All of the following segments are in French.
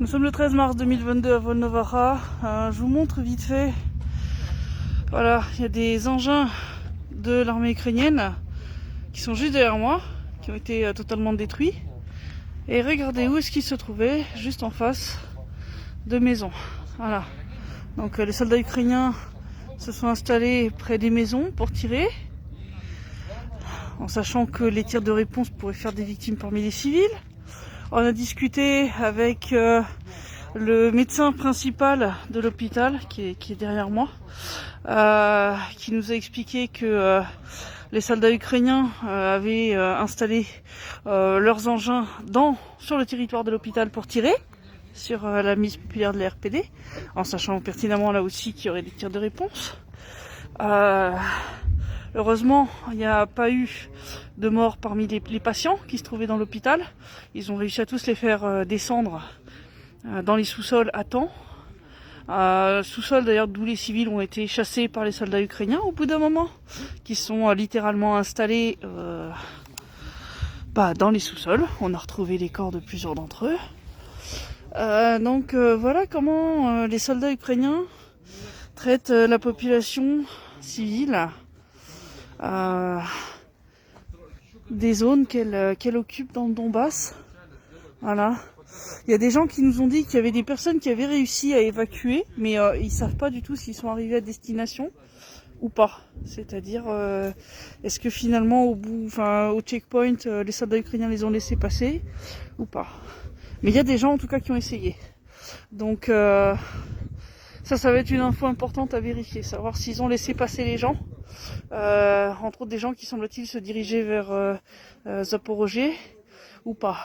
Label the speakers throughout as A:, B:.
A: Nous sommes le 13 mars 2022 à Volnovara. Je vous montre vite fait. Voilà, il y a des engins de l'armée ukrainienne qui sont juste derrière moi, qui ont été totalement détruits. Et regardez où est-ce qu'ils se trouvaient, juste en face de maisons. Voilà. Donc les soldats ukrainiens se sont installés près des maisons pour tirer, en sachant que les tirs de réponse pourraient faire des victimes parmi les civils. On a discuté avec le médecin principal de l'hôpital qui est derrière moi, qui nous a expliqué que les soldats ukrainiens avaient installé leurs engins sur le territoire de l'hôpital pour tirer sur la mise populaire de la RPD, en sachant pertinemment là aussi qu'il y aurait des tirs de réponse. Heureusement, il n'y a pas eu de mort parmi les patients qui se trouvaient dans l'hôpital. Ils ont réussi à tous les faire descendre dans les sous-sols à temps. Sous-sols d'ailleurs d'où les civils ont été chassés par les soldats ukrainiens au bout d'un moment, qui sont littéralement installés dans les sous-sols. On a retrouvé les corps de plusieurs d'entre eux. Donc voilà comment les soldats ukrainiens traitent la population civile des zones qu'elle occupe dans le Donbass. Voilà. Il y a des gens qui nous ont dit qu'il y avait des personnes qui avaient réussi à évacuer, mais ils savent pas du tout s'ils sont arrivés à destination ou pas. C'est-à-dire, est-ce que finalement au checkpoint, les soldats ukrainiens les ont laissés passer ou pas. Mais il y a des gens en tout cas qui ont essayé. Donc ça va être une info importante à vérifier, savoir s'ils ont laissé passer les gens. Entre autres des gens qui semble-t-il se diriger vers Zaporozhye ou pas.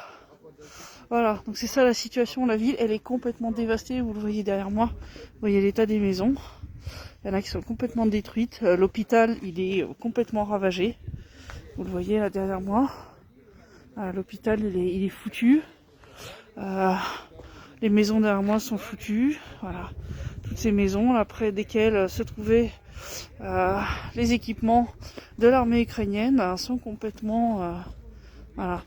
A: Voilà, donc c'est ça la situation. La ville, elle est complètement dévastée. Vous le voyez derrière moi. Vous voyez l'état des maisons. Il y en a qui sont complètement détruites. L'hôpital, il est complètement ravagé. Vous le voyez là derrière moi. L'hôpital, il est foutu. Les maisons derrière moi sont foutues. Voilà, toutes ces maisons là près desquelles se trouvaient les équipements de l'armée ukrainienne sont complètement voilà.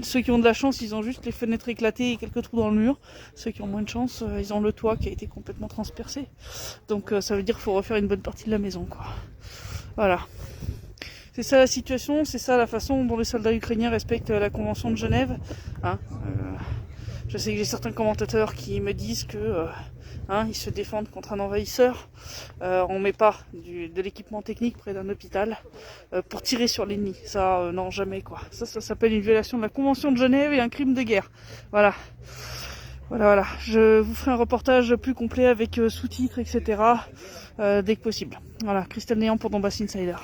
A: Ceux qui ont de la chance, ils ont juste les fenêtres éclatées et quelques trous dans le mur. Ceux qui ont moins de chance, ils ont le toit qui a été complètement transpercé. Donc ça veut dire qu'il faut refaire une bonne partie de la maison, quoi. Voilà. C'est ça la situation, c'est ça la façon dont les soldats ukrainiens respectent la Convention de Genève. Je sais que j'ai certains commentateurs qui me disent que ils se défendent contre un envahisseur. On met pas de l'équipement technique près d'un hôpital pour tirer sur l'ennemi. Ça, non, jamais quoi. Ça s'appelle une violation de la Convention de Genève et un crime de guerre. Voilà. Voilà. Je vous ferai un reportage plus complet avec sous-titres, etc. Dès que possible. Voilà, Christelle Néant pour Donbass Insider.